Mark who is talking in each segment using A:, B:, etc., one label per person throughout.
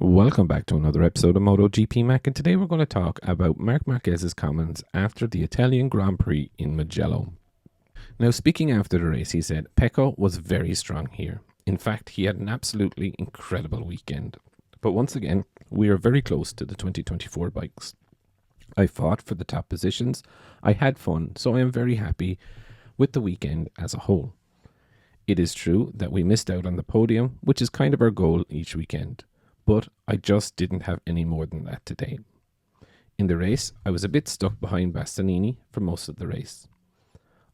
A: Welcome back to another episode of Motogp Mac, and today we're going to talk about Marc Marquez's comments after the Italian Grand Prix in Mugello. Now, speaking after the race, he said, Pecco was very strong here. In fact, he had an absolutely incredible weekend. But once again, we are very close to the 2024 bikes. I fought for the top positions, I had fun, so I am very happy with the weekend as a whole. It is true that we missed out on the podium, which is kind of our goal each weekend. But I just didn't have any more than that today. In the race, I was a bit stuck behind Bastianini for most of the race.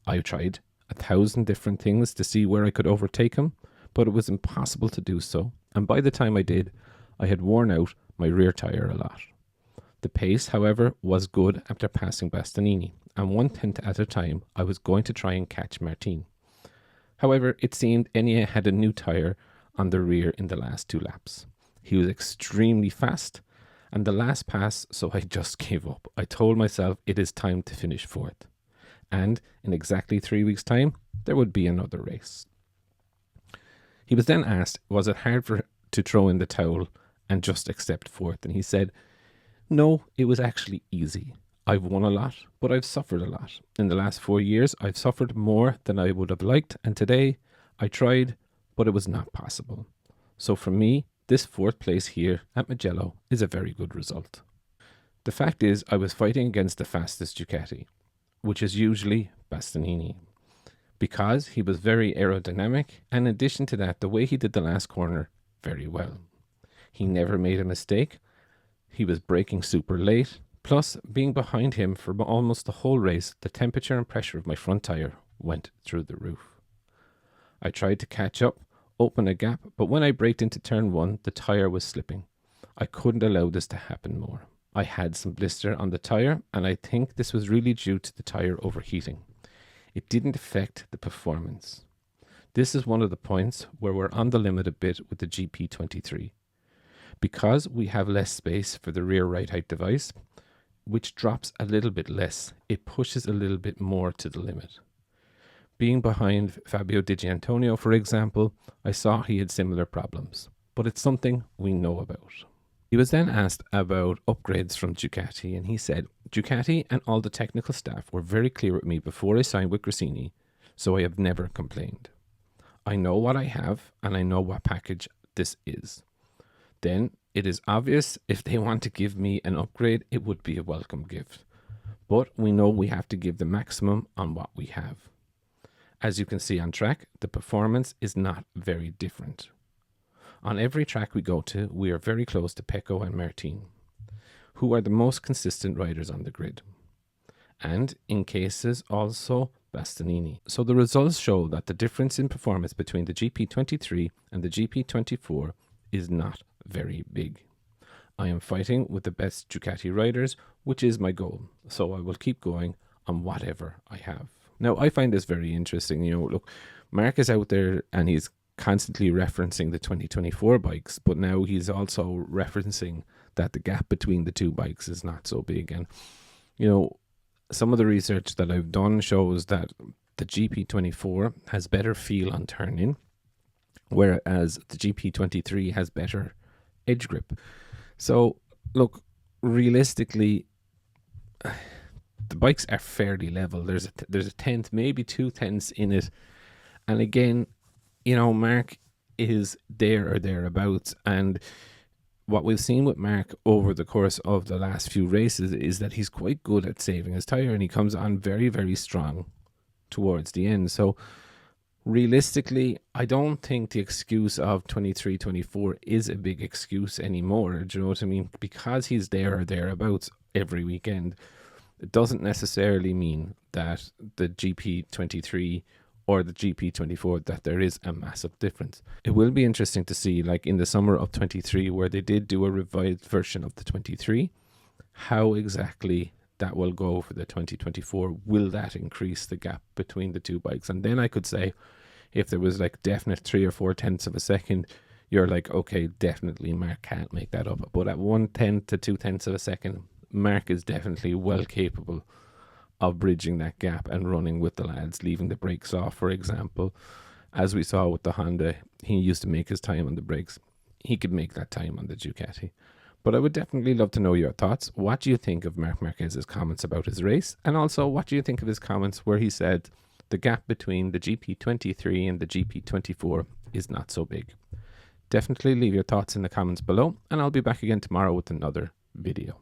A: I tried 1,000 different things to see where I could overtake him, but it was impossible to do so, and by the time I did, I had worn out my rear tyre a lot. The pace, however, was good after passing Bastianini, and 1/10 at a time I was going to try and catch Martin. However, it seemed Enya had a new tyre on the rear in the last 2 laps. He was extremely fast, and the last pass, so I just gave up. I told myself it is time to finish 4th. And in exactly 3 weeks' time, there would be another race. He was then asked, was it hard to throw in the towel and just accept 4th? And he said, no, it was actually easy. I've won a lot, but I've suffered a lot. In the last 4 years, I've suffered more than I would have liked, and today I tried, but it was not possible. So for me, this 4th place here at Mugello is a very good result. The fact is, I was fighting against the fastest Ducati, which is usually Bastianini, because he was very aerodynamic, and in addition to that, the way he did the last corner very well. He never made a mistake. He was braking super late, plus being behind him for almost the whole race, the temperature and pressure of my front tire went through the roof. I tried to catch up, open a gap, but when I braked into turn 1, the tyre was slipping. I couldn't allow this to happen more. I had some blister on the tyre, and I think this was really due to the tyre overheating. It didn't affect the performance. This is one of the points where we're on the limit a bit with the GP23. Because we have less space for the rear right height device, which drops a little bit less, it pushes a little bit more to the limit. Being behind Fabio Di Giannantonio, for example, I saw he had similar problems, but it's something we know about. He was then asked about upgrades from Ducati, and he said, Ducati and all the technical staff were very clear with me before I signed with Gresini, so I have never complained. I know what I have, and I know what package this is. Then, it is obvious if they want to give me an upgrade, it would be a welcome gift. But we know we have to give the maximum on what we have. As you can see on track, the performance is not very different. On every track we go to, we are very close to Pecco and Martin, who are the most consistent riders on the grid. And, in cases, also Bastianini. So the results show that the difference in performance between the GP23 and the GP24 is not very big. I am fighting with the best Ducati riders, which is my goal, so I will keep going on whatever I have. Now, I find this very interesting. Look, Marc is out there and he's constantly referencing the 2024 bikes, but now he's also referencing that the gap between the two bikes is not so big. And, some of the research that I've done shows that the GP24 has better feel on turn-in, whereas the GP23 has better edge grip. So, look, realistically, the bikes are fairly level. There's a tenth, maybe 2 tenths in it. And again, Marc is there or thereabouts. And what we've seen with Marc over the course of the last few races is that he's quite good at saving his tyre, and he comes on very, very strong towards the end. So realistically, I don't think the excuse of 23-24 is a big excuse anymore. Do you know what I mean? Because he's there or thereabouts every weekend, it doesn't necessarily mean that the GP23 or the GP24, that there is a massive difference. It will be interesting to see, like in the summer of 23, where they did do a revised version of the 23, how exactly that will go for the 2024. Will that increase the gap between the two bikes? And then I could say, if there was like definite 3 or 4 tenths of a second, you're like, okay, definitely Marc can't make that up. But at 1/10 to 2 tenths of a second, Marc is definitely well capable of bridging that gap and running with the lads, leaving the brakes off, for example. As we saw with the Honda, he used to make his time on the brakes. he could make that time on the Ducati. But I would definitely love to know your thoughts. What do you think of Marc Marquez's comments about his race? And also, what do you think of his comments where he said the gap between the GP23 and the GP24 is not so big? Definitely leave your thoughts in the comments below, and I'll be back again tomorrow with another video.